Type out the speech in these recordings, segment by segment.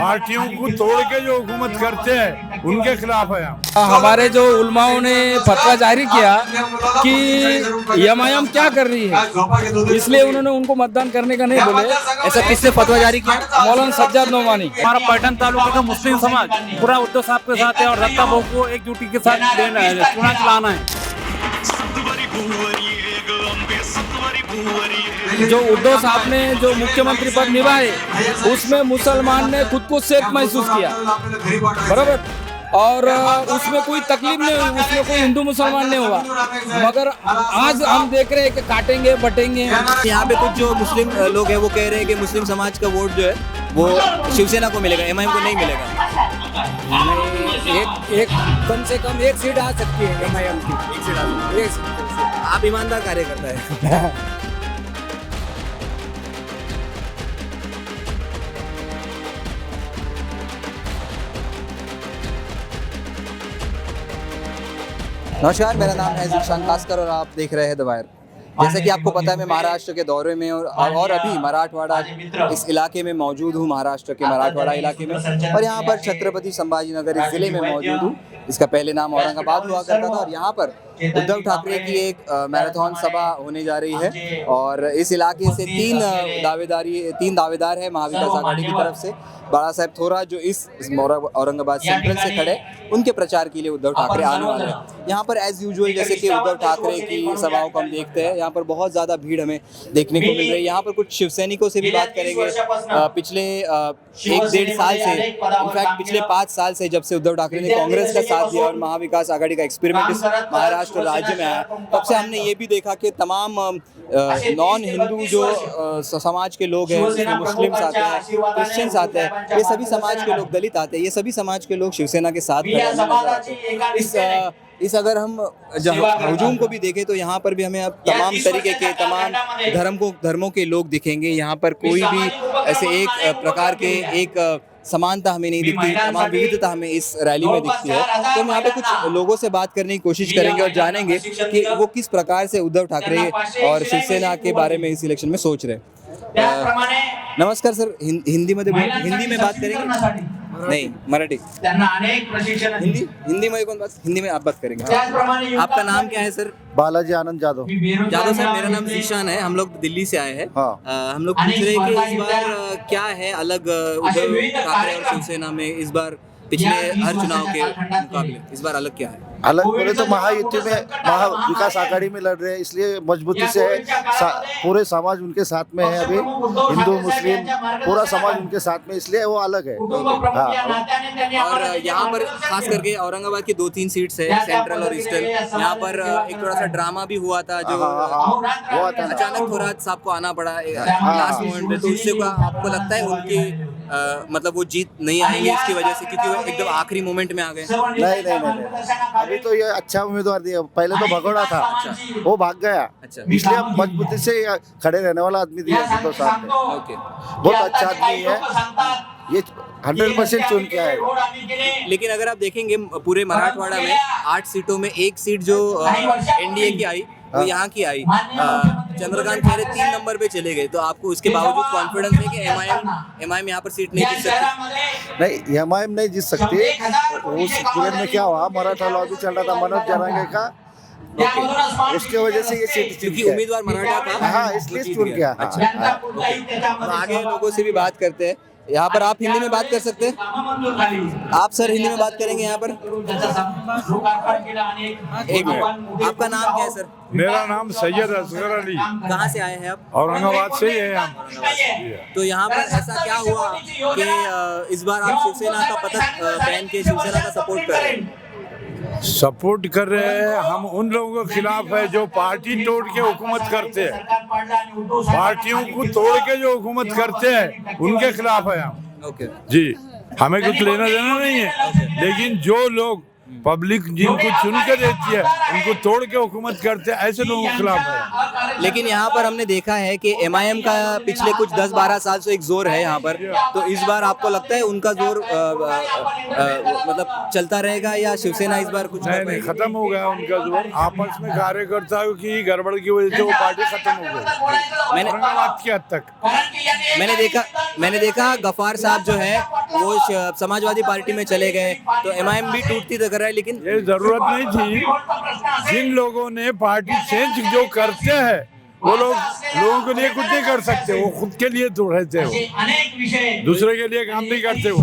पार्टियों को तोड़ के जो हुकूमत करते हैं उनके खिलाफ है हम। हमारे जो उलमाओं ने फतवा जारी किया कि एमआईएम क्या कर रही है, इसलिए उन्होंने उनको मतदान करने का नहीं बोले। ऐसा किसने फतवा जारी किया? मौलाना सज्जाद नोमानी। हमारा पलटन तालुका का मुस्लिम समाज पूरा उद्धव साहब के साथ है और दत्ता बहू को एकजुटी के साथ देना है, चुनाव चलाना है। जो उद्धव साहब ने जो मुख्यमंत्री पद निभाए उसमें मुसलमान ने खुद को सेफ महसूस किया, बराबर, और उसमें कोई तकलीफ नहीं हुई, उसमें कोई हिंदू मुसलमान नहीं हुआ। मगर आज हम देख रहे हैं कि काटेंगे बटेंगे। यहाँ पे कुछ जो मुस्लिम लोग हैं वो कह रहे हैं कि मुस्लिम समाज का वोट जो है वो शिवसेना को मिलेगा, एमआईएम को नहीं मिलेगा। एक कम से कम एक सीट आ सकती है एमआईएम की, एक सीट आ सकती है। आप ईमानदार कार्यकर्ता है। नमस्कार, मेरा नाम है ज़ीशान कास्कर और आप देख रहे हैं द वायर। जैसा कि आपको पता है मैं महाराष्ट्र के दौरे में और अभी मराठवाड़ा इस इलाके में मौजूद हूँ, महाराष्ट्र के मराठवाड़ा इलाके में, और यहाँ पर छत्रपति संभाजीनगर इस ज़िले में मौजूद हूँ। इसका पहले नाम औरंगाबाद हुआ करता था और यहाँ पर उद्धव ठाकरे की एक मैराथन सभा होने जा रही है और इस इलाके से तीन दावेदार है महाविकास आघाड़ी की तरफ से। बाला साहेब थोरात जो इस औरंगाबाद सेंट्रल से खड़े, उनके प्रचार के लिए उद्धव ठाकरे आने वाले हैं। यहाँ पर एज यूजुअल जैसे कि उद्धव ठाकरे की सभाओं को हम देखते हैं, यहाँ पर बहुत ज़्यादा भीड़ हमें देखने को मिल रही है। यहाँ पर कुछ शिव सैनिकों से भी बात करेंगे। पिछले 1-1.5 साल से, इनफैक्ट पिछले 5 साल से जब से उद्धव ठाकरे ने कांग्रेस का साथ दिया और महाविकास आघाड़ी का एक्सपेरिमेंट इस महाराष्ट्र राज्य में आया, तब से हमने ये भी देखा कि तमाम नॉन हिंदू जो समाज के लोग हैं, उसमें मुस्लिम्स आते हैं, क्रिश्चियंस आते हैं, ये सभी समाज के लोग, दलित आते हैं, ये सभी समाज के लोग शिवसेना के साथ नजर आते हैं। इस अगर हम हजूम को भी देखें तो यहाँ पर भी हमें अब तमाम तरीके के तमाम धर्मों के लोग दिखेंगे। यहाँ पर कोई भी ऐसे एक प्रकार के एक समानता हमें नहीं दिखती, तमाम विविधता हमें इस रैली में दिखती है। तो हम यहाँ पे कुछ लोगों से बात करने की कोशिश करेंगे और जानेंगे कि वो किस प्रकार से उद्धव ठाकरे और शिवसेना के बारे में इस इलेक्शन में सोच रहे हैं। नमस्कार सर, हिंदी में बात करेंगे? नहीं, मराठी। हिंदी में कौन बात? हिंदी में आप बात करेंगे। आपका नाम क्या है सर? बालाजी आनंद यादव। सर, मेरा नाम ज़ीशान है। हम लोग दिल्ली से आए हैं। हाँ। हम लोग पूछ रहे हैं कि इस बार क्या है अलग उद्धव ठाकरे और शिवसेना में, इस बार पिछले हर चुनाव के मुकाबले इस बार अलग क्या है? अलग बोले तो महायुति में महाविकास आघाड़ी में लड़ रहे हैं, इसलिए मजबूती से पूरे समाज उनके साथ में है। अभी हिंदू मुस्लिम पूरा समाज उनके साथ में, इसलिए वो अलग है। हाँ। और यहाँ पर खास करके औरंगाबाद की 2-3 सीट्स है, सेंट्रल और ईस्टर्न। यहाँ पर एक थोड़ा सा ड्रामा भी हुआ था जो अचानक थोरात साहब को आना पड़ा लास्ट मोमेंट पे, तो उससे आपको लगता है उनकी मतलब वो जीत नहीं आएंगे इसकी वजह से, क्योंकि वो एकदम आखिरी मोमेंट में आ गए? नहीं, अभी तो ये अच्छा उम्मीदवार दिया। पहले तो भगोड़ा था, वो भाग गया, इसलिए अब मजबूती से खड़े रहने वाला आदमी दिया उद्धव साहब ने। बहुत अच्छा आदमी है, ये 100% चुन के आएगा। लेकिन अगर आप देखेंगे पूरे मराठवाड़ा में 8 सीटों में 1 सीट जो एनडीए की आई वो यहाँ की आई। चंद्रकांत खैरे 3 नंबर पे चले गए, तो आपको उसके बावजूद कॉन्फिडेंस है कि एमआईएम यहाँ पर सीट नहीं जीत सकती? नहीं, एमआईएम नहीं जीत सकती। उस पीरियड में क्या हुआ, मराठा लॉबी चल रहा था मनोज जरांगे का, उसके वजह से ये सीट क्योंकि उम्मीदवार मराठा था। हाँ, इसलिए चुन गया। आगे लोगों से भी बात करते हैं। यहाँ पर आप हिंदी में बात कर सकते हैं? आप सर हिंदी में बात करेंगे यहाँ पर? एक मिनट, आपका नाम क्या है सर? मेरा नाम सैयद असगर अली। कहाँ से आए हैं आप? औरंगाबाद से ही है हम। तो यहाँ पर ऐसा क्या हुआ कि इस बार आप शिवसेना का पताका पहन के शिवसेना का सपोर्ट कर रहे हैं? सपोर्ट कर रहे हैं हम उन लोगों के खिलाफ है जो पार्टी तोड़ के हुकूमत करते हैं। पार्टियों को तोड़ के जो हुकूमत करते हैं उनके खिलाफ है हम। ओके जी, हमें कुछ लेना देना नहीं है। लेकिन जो लोग पब्लिक जिनको चुन के देती है उनको तोड़ के हुकूमत करते हैं, ऐसे लोगों के खिलाफ है। लेकिन यहाँ पर हमने देखा है कि एमआईएम का पिछले कुछ 10-12 साल से एक जोर है यहाँ पर, तो इस बार आपको लगता है उनका जोर मतलब चलता रहेगा या शिवसेना इस बार कुछ नहीं, खत्म हो गया उनका जोर। आपस में कार्यकर्ताओं की गड़बड़ की वजह से वो पार्टी खत्म हो गई औरंगाबाद की हद तक। मैंने देखा गफार साहब जो है वो समाजवादी पार्टी में चले गए, तो एमआईएम भी टूटती दिख रहा है। लेकिन ये जरूरत नहीं थी। जिन लोगों ने पार्टी चेंज जो करते हैं वो लोगों के लिए कुछ नहीं कर सकते, वो खुद के लिए तो रहते हो, दूसरे के लिए काम नहीं करते हो।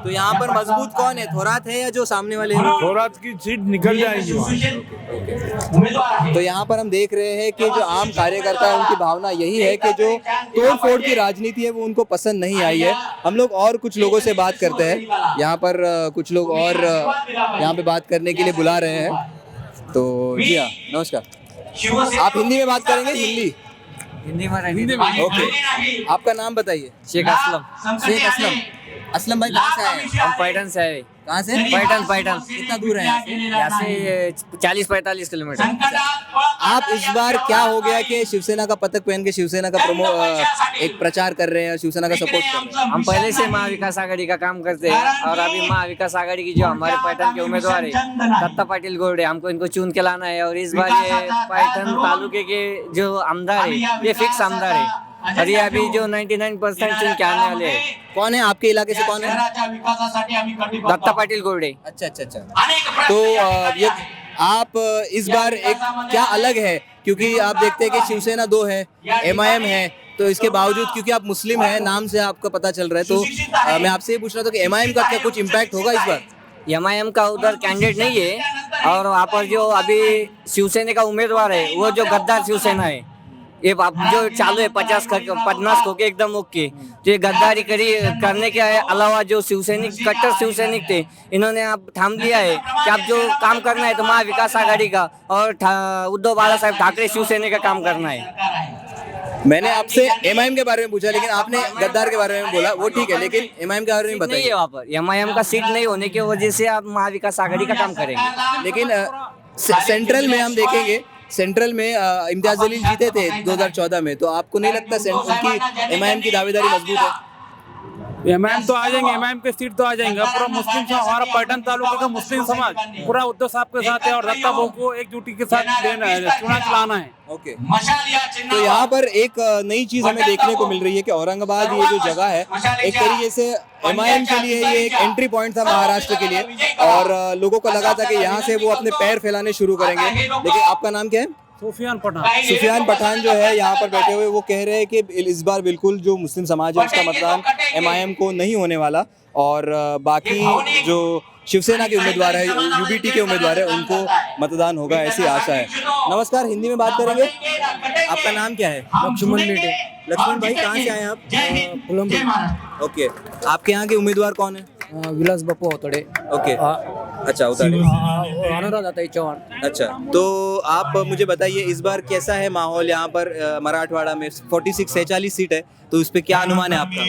तो यहाँ पर मजबूत कौन है, थोरात है या जो सामने वाले हैं? थोरात की सीट निकल जाएगी वहाँ। तो यहाँ पर हम देख रहे हैं कि जो आम कार्यकर्ता है उनकी भावना यही है कि जो तोड़ फोड़ की राजनीति है वो उनको पसंद नहीं आई है। हम लोग और कुछ लोगों से बात करते हैं, यहाँ पर कुछ लोग और यहाँ पे बात करने के लिए बुला रहे हैं। तो जी हाँ, नमस्कार। आप हिंदी में बात करेंगे? हिंदी में ओके। आपका नाम बताइए। शेख असलम। असलम भाई कहाँ से आए हैं? हम पैठन से आए। कहाँ से? पैठन। कितना दूर है यहाँ से 40-45 किलोमीटर। आप इस बार क्या हो गया कि शिवसेना का पतक पहन के शिवसेना का एक प्रचार कर रहे हैं, शिवसेना का सपोर्ट कर रहे हैं? हम पहले से महाविकास आघाड़ी का काम करते हैं और अभी महाविकास आघाड़ी की जो हमारे पैठन के उम्मीदवार है दत्ता पाटिल गोरडे, हमको इनको चुन के लाना है। और इस बार ये पैठन तालुके के जो आमदार है ये फिक्स आमदार है और ये अभी जो 99% चुन के आने वाले हैं। कौन है आपके इलाके से? कौन है? दत्ता पाटिल गोरडे। अच्छा। तो ये आप इस बार एक क्या अलग है, क्योंकि आप देखते हैं कि शिवसेना 2 है, एमआईएम है, तो इसके बावजूद क्योंकि आप मुस्लिम हैं, नाम से आपका पता चल रहा है, तो मैं आपसे ये पूछ रहा था कि एमआईएम का क्या कुछ इम्पैक्ट होगा इस बार? एमआईएम का उधर कैंडिडेट नहीं है और वहाँ पर जो अभी शिवसेना का उम्मीदवार है वो जो गद्दार शिवसेना है, ये जो चालू है 50 खो के एकदम ओके, तो ये गद्दारी करने के अलावा जो शिवसैनिक कट्टर शिवसैनिक थे इन्होंने अब थाम लिया है कि अब जो काम करना है तो महाविकास आघाड़ी का और उद्धव बाला साहेब ठाकरे शिवसेना का काम करना है। मैंने आपसे एमआईएम के बारे में पूछा लेकिन आपने गद्दार के बारे में बोला, वो ठीक है, लेकिन एमआईएम के बारे में बताइए। वहाँ पर एमआईएम का सीट नहीं होने की वजह से आप महाविकास आघाड़ी का काम करेंगे। लेकिन सेंट्रल में हम देखेंगे, सेंट्रल में इम्तियाज जलील जीते थे 2014 में, तो आपको नहीं लगता उनकी एमआईएम की दावेदारी मजबूत है? एमआईएम तो आ जाएंगे, एमआईएम के सीट तो आ जाएंगे। पूरा मुस्लिम हमारा पैठन तालुके का मुस्लिम समाज पूरा उद्धव साहब के साथ है और दत्ता बहू को एकजुटी के साथ चुनाव चलाना है। ओके। तो यहाँ पर एक नई चीज हमें देखने को मिल रही है कि औरंगाबाद ये जो जगह है एक तरीके से एमआईएम के लिए ये एक एंट्री पॉइंट था महाराष्ट्र के लिए, और लोगों को लगा था कि यहाँ से वो अपने पैर फैलाने शुरू करेंगे। लेकिन आपका नाम क्या है? सुफियान पठान जो है यहाँ पर बैठे हुए, वो कह रहे हैं कि इस बार बिल्कुल जो मुस्लिम समाज है उसका मतदान एमआईएम को नहीं होने वाला, और बाकी जो शिवसेना के उम्मीदवार है, यूबीटी के उम्मीदवार है, उनको मतदान होगा, ऐसी आशा है। नमस्कार, हिंदी में बात करेंगे। आपका नाम क्या है? लक्ष्मण भाई, कहाँ से आए आप? ओके। आपके यहाँ के उम्मीदवार कौन है? विलास बापू होतड़े। ओके। अच्छा, उतारे। अनुराधा चौहान। अच्छा, तो आप मुझे बताइए इस बार कैसा है माहौल यहाँ पर मराठवाड़ा में? 46 सीट है, तो उस पे क्या अनुमान है आपका?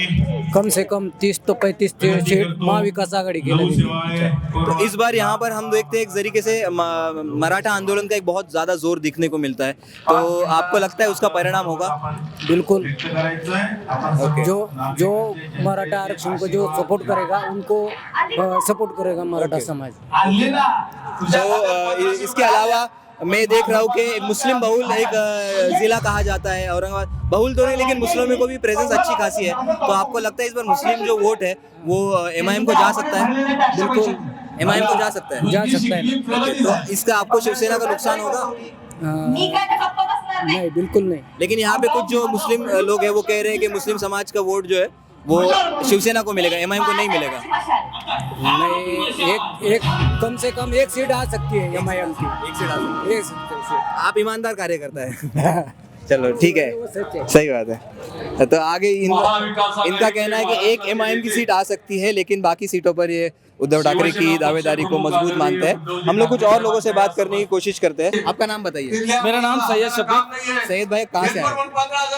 कम से कम 30 तो 35 सीट महाविकास आघाड़ी के लिए। तो इस बार यहाँ पर हम देखते हैं एक तरीके से मराठा आंदोलन का एक बहुत ज्यादा जोर दिखने को मिलता है, तो आपको लगता है उसका परिणाम होगा? बिल्कुल। जो मराठा आरक्षण को जो सपोर्ट करेगा उनको सपोर्ट करेगा मराठा समाज। तो इसके अलावा मैं देख रहा हूँ कि मुस्लिम बहुल एक जिला कहा जाता है औरंगाबाद, बहुल तो नहीं लेकिन मुस्लिमों को भी प्रेजेंस अच्छी खासी है, तो आपको लगता है इस बार मुस्लिम जो वोट है वो एमआईएम को जा सकता है? बिल्कुल, एमआईएम को जा सकता है। तो इसका आपको शिवसेना का नुकसान होगा? नहीं, बिल्कुल नहीं। लेकिन यहाँ पे कुछ जो मुस्लिम लोग हैं वो कह रहे हैं कि मुस्लिम समाज का वोट जो है वो शिवसेना को मिलेगा, एमआईएम को नहीं मिलेगा। नहीं, एक कम से कम एक सीट आ सकती है एमआईएम की। एक सीट आ सकती है। एक सीट। आप ईमानदार कार्यकर्ता है। चलो ठीक है, सही बात है। तो आगे इनका कहना है कि एक एमआईएम की सीट आ सकती है, लेकिन बाकी सीटों पर ये उद्धव ठाकरे की दावेदारी को मजबूत मानते हैं। हम लोग कुछ और लोगों से बात करने की कोशिश करते हैं। आपका नाम बताइए। मेरा नाम सैयद शफीक। सैयद भाई, कहाँ से आए?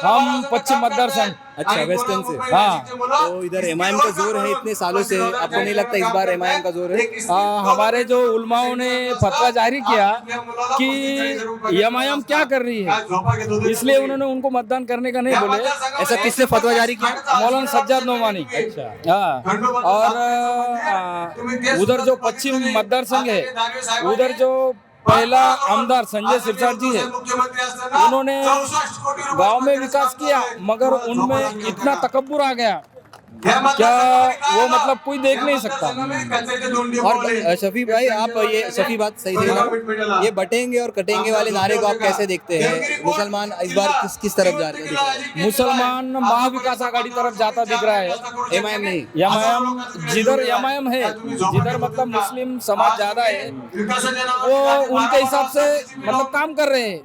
हम पश्चिम मतदार संघ अच्छा, वेस्टर्न से। हाँ। तो इधर एमआईएम का जोर है इतने सालों से, आपको नहीं लगता इस बार एमआईएम का जोर है? हमारे जो उलमाओं ने फतवा जारी किया कि एमआईएम क्या कर रही है, इसलिए उन्होंने उनको मतदान करने का नहीं बोले। ऐसा किसने फतवा जारी किया? मौलाना सज्जाद नोमानी। हाँ, और उधर जो पश्चिम मतदार संघ है, उधर जो पहला आमदार संजय सिरसाट जी है, उन्होंने गांव में विकास किया, मगर उनमें इतना तकब्बुर आ गया क्या वो मतलब कोई देख नहीं सकता। और शफी भाई, आप ये शफी बात सही है, ये बटेंगे और कटेंगे वाले नारे को आप कैसे देखते हैं? मुसलमान इस बार किस तरफ जा रहे हैं? मुसलमान महाविकास आघाड़ी तरफ जाता दिख रहा है, एमआईएम नहीं। एमआईएम जिधर एमआईएम है, जिधर मतलब मुस्लिम समाज ज्यादा है, वो उनके हिसाब से मतलब काम कर रहे हैं,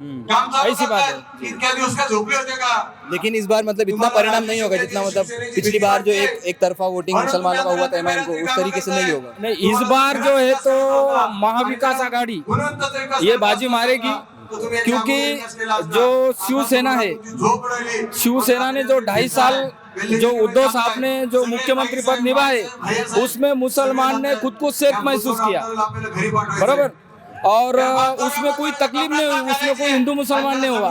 ऐसी बात है। लेकिन इस बार मतलब इतना परिणाम नहीं होगा जितना मतलब पिछली बार जो एक तरफा वोटिंग मुसलमानों का हुआ था एमआईएम को, उस तरीके से नहीं होगा। नहीं, इस बार जो है तो महाविकास आघाड़ी ये बाजी मारेगी, क्योंकि जो शिवसेना है, शिवसेना ने जो 2.5 साल जो उद्धव साहब ने जो मुख्यमंत्री पद निभाए, उसमें मुसलमान ने खुद को सेफ महसूस किया, बराबर, और उसमें कोई तकलीफ नहीं हुई, उसमें कोई हिंदू मुसलमान नहीं हुआ।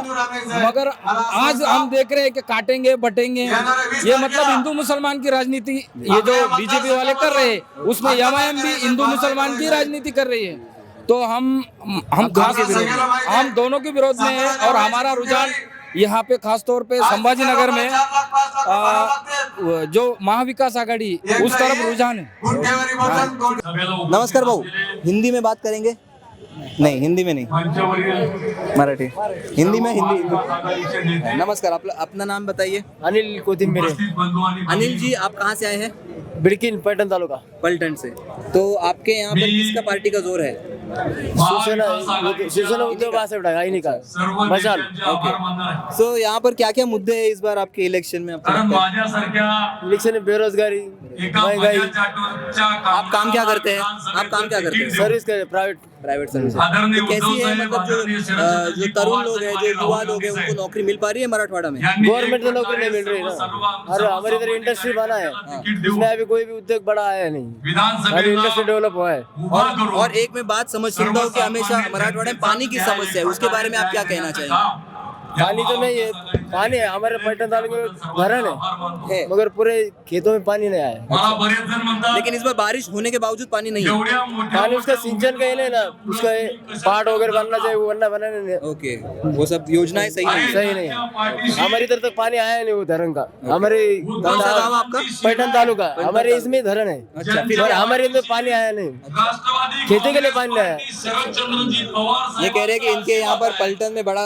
मगर आज हम देख रहे हैं कि काटेंगे बटेंगे, ये मतलब हिंदू मुसलमान की राजनीति ये जो बीजेपी वाले कर रहे हैं, उसमें एमआईएम भी हिंदू मुसलमान की राजनीति कर रही है। तो हम खास हम दोनों के विरोध में है, और हमारा रुझान यहाँ पे खास तौर पे संभाजी नगर में जो महाविकास आघाड़ी उस तरफ रुझान है। नमस्कार भाऊ, हिंदी में बात करेंगे? नहीं, हिंदी में नहीं, मराठी। हिंदी में हिंदी। नमस्कार, अपना नाम बताइए। अनिल कोथिंबीर। अनिल जी, आप कहाँ से आए हैं? बिड़किन, पैठण तालुका। पलटन से। तो आपके यहाँ पर किसका पार्टी का जोर है? शिवसेना उद्धव बाळासाहेब ठाकरे आईनी का मशाल। सो यहाँ पर क्या क्या मुद्दे हैं इस बार आपके इलेक्शन में? इलेक्शन में बेरोजगारी, महंगाई। आप काम क्या करते हैं? आप काम क्या करते हैं? सर्विस करे, प्राइवेट सर्विस। तो कैसी है मतलब जो तरुण लोग हैं, जो युवा लोग हैं, उनको नौकरी मिल पा रही है मराठवाड़ा में? गवर्नमेंट तो नौकरी नहीं मिल रही ना। और हमारे इधर इंडस्ट्री बना है, इसमें अभी कोई भी उद्योग बड़ा आया नहीं, अभी इंडस्ट्री डेवलप हुआ है। और एक मैं बात समझ सकता हूँ कि हमेशा मराठवाड़ा में पानी की समस्या है, उसके बारे में आप क्या कहना चाहेंगे? पानी तो नहीं है, पानी है हमारे पैठण तालुके में, धरण है, मगर पूरे खेतों में पानी नहीं आया। लेकिन इस बार बारिश होने के बावजूद पानी नहीं है। पानी उसका सिंचन का ही नहीं ना, उसका पार्ट वगैरह बनना चाहिए, वो बनना बना नहीं। ओके, वो सब योजनाएं सही नहीं है। हमारी इधर तक पानी आया नहीं वो धरण का। हमारे कौन सा गाँव आपका? पैठण तालुका, हमारे इसमें धरण है। अच्छा, फिर हमारे इधर पानी आया नहीं, खेती के लिए पानी नहीं आया। ये कह रहे हैं कि इनके यहाँ पर पलटन में बड़ा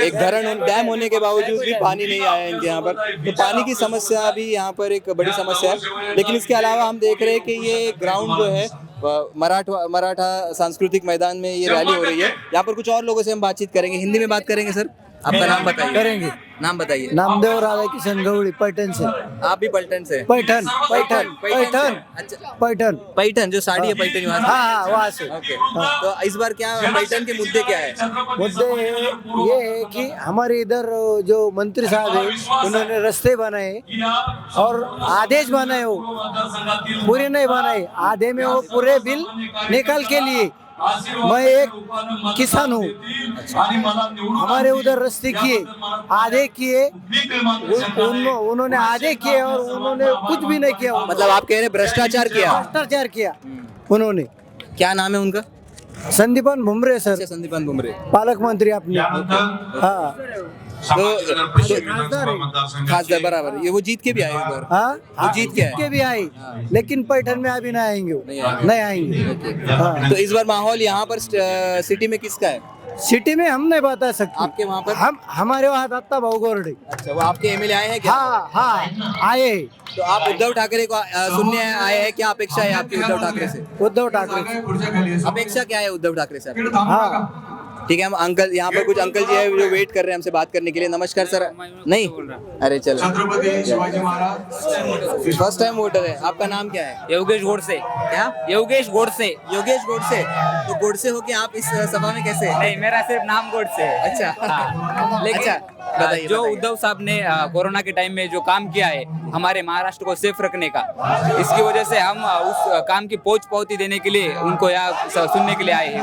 एक धरण डैम होने के बावजूद भी पानी नहीं आया इनके यहाँ पर। तो पानी की समस्या भी यहाँ पर एक बड़ी समस्या है। लेकिन इसके अलावा हम देख रहे हैं कि ये ग्राउंड जो है मराठा सांस्कृतिक मैदान में ये रैली हो रही है। यहाँ पर कुछ और लोगों से हम बातचीत करेंगे, हिंदी में बात करेंगे। सर, आपका नाम बताइए। करेंगे। नाम बताइए। नामदेव राधा किशन गौड़ी, पैठण से। आप भी पलटन से? पैठण पैठण पैठण अच्छा, पैठण पैठण जो साड़ी है पैठन वहाँ से? हाँ, वहाँ से। ओके, तो इस बार क्या पैठन के मुद्दे क्या है? मुद्दे ये है कि हमारे इधर जो मंत्री साहब है, उन्होंने रास्ते बनाए और आदेश बनाए, वो पूरे नहीं बनाए, आधे में वो पूरे बिल निकाल के लिए। मैं एक किसान हूँ, हमारे उधर रास्ते किए, आधे किए, उन्होंने आधे किए और उन्होंने कुछ भी नहीं किया। मतलब आप कह रहे हैं भ्रष्टाचार किया? भ्रष्टाचार किया उन्होंने। क्या नाम है उनका? संदीपान भुमरे सर। अच्छा, संदीपान भुमरे, पालक मंत्री अपने। हाँ, खासदार बराबर। ये वो जीत के भी आए एक बार? हाँ, वो जीत के भी आए, लेकिन पैठण में अभी नहीं आएंगे, नहीं आएंगे। हाँ। तो इस बार माहौल यहाँ पर सिटी में किसका है? सिटी में हम नहीं बता सकते। आपके वहाँ पर? हमारे वहाँ दत्ता भाऊ गोरडे। अच्छा, वो आपके एमएलए आए हैं क्या? हाँ, आए। तो आप उद्धव ठाकरे को सुनने आए हैं? क्या अपेक्षा है आपकी उद्धव ठाकरे से? उद्धव ठाकरे अपेक्षा क्या है उद्धव ठाकरे से? हाँ, ठीक है, हम अंकल यहाँ पर कुछ अंकल जी है जो वेट कर रहे हैं हमसे बात करने के लिए। नमस्कार सर। नहीं, अरे चलो, फर्स्ट टाइम वोटर है। आपका नाम क्या है? योगेश गोडसे। क्या? योगेश गोडसे। योगेश गोडसे। तो गोडसे हो के आप इस सभा में कैसे? नहीं, मेरा सिर्फ नाम गोडसे है। अच्छा, हाँ। लेकिन अच्छा, बताइए, जो बताइए। उद्धव साहब ने कोरोना के टाइम में जो काम किया है हमारे महाराष्ट्र को सेफ रखने का, इसकी वजह से हम उस काम की पोच-पौती देने के लिए उनको यहाँ सुनने के लिए आए हैं।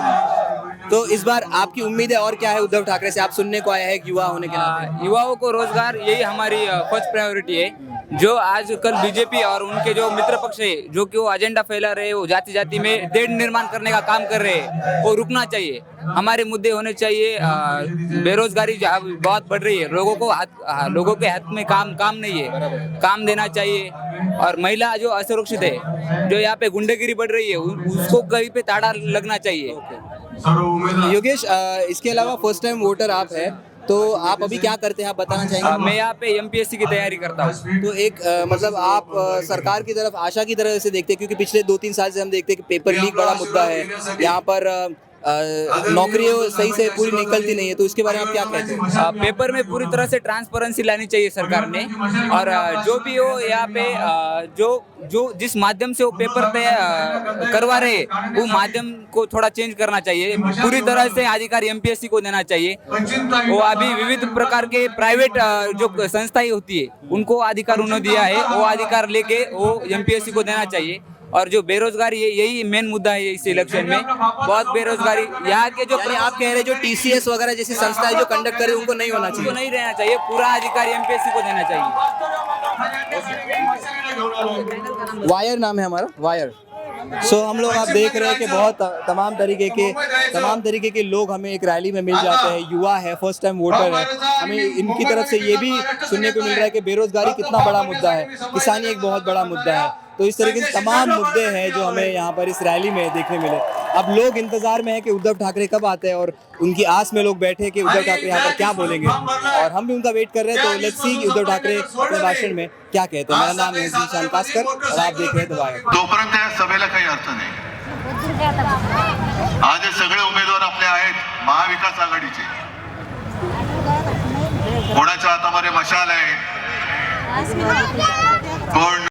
तो इस बार आपकी उम्मीदें और क्या है उद्धव ठाकरे से? आप सुनने को आए हैं एक युवा होने के नाते। युवाओं को रोजगार, यही हमारी फर्स्ट प्रायोरिटी है। जो आजकल बीजेपी और उनके जो मित्र पक्ष है, जो कि वो एजेंडा फैला रहे हैं, वो जाति जाति में देश निर्माण करने का काम कर रहे हैं, वो रुकना चाहिए। हमारे मुद्दे होने चाहिए। बेरोजगारी बहुत बढ़ रही है, लोगों के हाथ में काम नहीं है, काम देना चाहिए। और महिला जो असुरक्षित है, जो यहाँ पे गुंडागिरी बढ़ रही है, उसको कहीं पे ताड़ा लगना चाहिए। योगेश, इसके अलावा फर्स्ट टाइम वोटर आप है, तो आप अभी क्या करते हैं, आप बताना चाहेंगे? मैं यहाँ पे एमपीएससी की तैयारी करता हूँ। तो एक मतलब आप सरकार की तरफ आशा की तरह से देखते हैं, क्योंकि पिछले 2-3 साल से हम देखते हैं कि पेपर लीक बड़ा मुद्दा है यहाँ पर। नौकरियां सही से पूरी निकलती नहीं है, तो इसके बारे में आप क्या कहते हैं? पेपर में पूरी तरह से ट्रांसपेरेंसी लानी चाहिए सरकार ने। और जो भी हो यहाँ पे जो जिस माध्यम से वो पेपर करवा रहे हैं, वो माध्यम को थोड़ा चेंज करना चाहिए। पूरी तरह से अधिकार एमपीएससी को देना चाहिए। वो अभी विविध प्रकार के प्राइवेट जो संस्थाएं होती है, उनको अधिकार उन्होंने दिया है, वो अधिकार लेके वो एमपीएससी को देना चाहिए। और जो बेरोजगारी है, यही मेन मुद्दा है इस इलेक्शन में। बहुत बेरोजगारी यहाँ के जो यानी आप कह रहे हैं जो टीसीएस वगैरह जैसी संस्थाएं जो कंडक्ट करे उनको नहीं होना उनको चाहिए? नहीं रहना चाहिए, पूरा अधिकार एमपीएससी को देना चाहिए। वायर नाम है हमारा, वायर। सो हम लोग आप देख रहे हैं कि बहुत तमाम तरीके के लोग हमें एक रैली में मिल जाते हैं। युवा है, फर्स्ट टाइम वोटर है। हमें इनकी तरफ से ये भी सुनने को मिल रहा है कि बेरोजगारी कितना बड़ा मुद्दा है, किसानी एक बहुत बड़ा मुद्दा है। तो इस तरीके से तमाम मुद्दे हैं जो हमें यहाँ पर इस रैली में देखने मिले। अब लोग इंतजार में है कि उद्धव ठाकरे कब आते हैं, और उनकी आस में लोग बैठे कि उद्धव ठाकरे यहाँ पर क्या बोलेंगे, और हम भी उनका वेट कर रहे हैं। तो लेट्स सी कि उद्धव ठाकरे अपने भाषण में क्या कहते हैं। मेरा नाम है जिशान कास्कर और आप देख रहे हैं द वायर। तोपर्यंत या सभेला काही अर्थ नाही। आज हे सगळे उमेदवार आपले आहेत महाविकास आघाडीचे। कोणाच्या हातामध्ये मशाल आहे, कोण